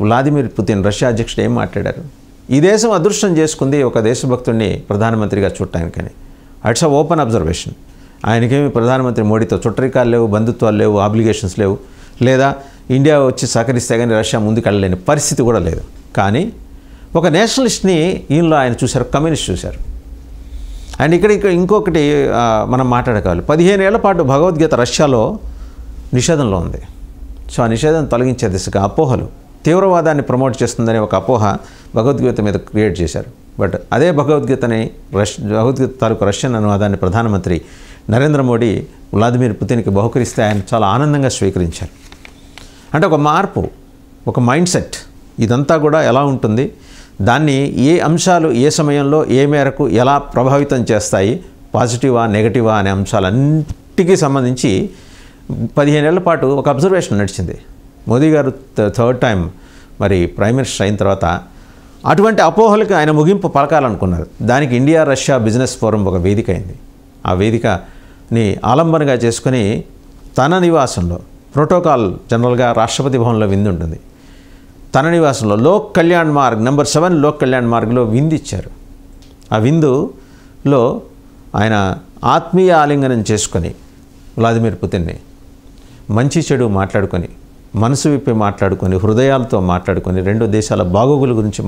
Vladimir Putin Russia అధ్యక్షుడు ఏం మాట్లాడారు? ఈ దేశం అదృష్టం చేసుకుంది ఒక దేశభక్తుడిని ప్రధానమంత్రిగా చూడటానికని. It's a open observation. ఆయనకేమి ప్రధానమంత్రి మోడీతో చుట్టరికాలు లేవు, బంధుత్వాలు లేవు, ఆబ్లిగేషన్స్ లేవు, లేదా ఇండియా వచ్చి సహకరిస్తే కానీ రష్యా ముందుకు వెళ్ళలేని పరిస్థితి కూడా లేదు. కానీ ఒక నేషనలిస్ట్ని ఈయనలో ఆయన చూశారు, కమ్యూనిస్ట్ చూశారు. అండ్ ఇక్కడ ఇంకొకటి మనం మాట్లాడుకోవాలి. 15 ఏళ్ల పాటు భగవద్గీత రష్యాలో నిషేధంలో ఉంది. సో ఆ నిషేధం తొలగించే దిశగా అపోహలు, తీవ్రవాదాన్ని ప్రమోట్ చేస్తుందనే ఒక అపోహ భగవద్గీత మీద క్రియేట్ చేశారు. బట్ అదే భగవద్గీత తాలూకు రష్యన్ అనువాదాన్ని ప్రధానమంత్రి నరేంద్ర మోడీ వ్లాదిమిర్ పుతిన్కి బహుకరిస్తే ఆయన చాలా ఆనందంగా స్వీకరించారు. అంటే ఒక మార్పు, ఒక మైండ్ సెట్, ఇదంతా కూడా ఎలా ఉంటుంది, దాన్ని ఏ అంశాలు ఏ సమయంలో ఏ మేరకు ఎలా ప్రభావితం చేస్తాయి, పాజిటివా నెగటివా అనే అంశాలన్నిటికీ సంబంధించి 15 ఏళ్ల పాటు ఒక అబ్జర్వేషన్ నడిచింది. మోదీ గారు థర్డ్ టైం మరి ప్రైమ్ మినిస్టర్ అయిన తర్వాత అటువంటి అపోహలకు ఆయన ముగింపు పలకాలనుకున్నారు. దానికి ఇండియా రష్యా బిజినెస్ ఫోరం ఒక వేదిక అయింది. ఆ వేదికని ఆలంబనగా చేసుకుని తన నివాసంలో ప్రోటోకాల్ జనరల్గా రాష్ట్రపతి భవన్లో విందు ఉంటుంది. తన నివాసంలో లోక్ కళ్యాణ్ మార్గ్ నెంబర్ 7 లోక్ కళ్యాణ్ మార్గ్లో విందు ఇచ్చారు. ఆ విందులో ఆయన ఆత్మీయ ఆలింగనం చేసుకొని వ్లాదిమిర్ పుతిన్ని మంచి చెడు మాట్లాడుకొని, మనసు విప్పి మాట్లాడుకొని, హృదయాలతో మాట్లాడుకొని, రెండు దేశాల బాగోగుల గురించి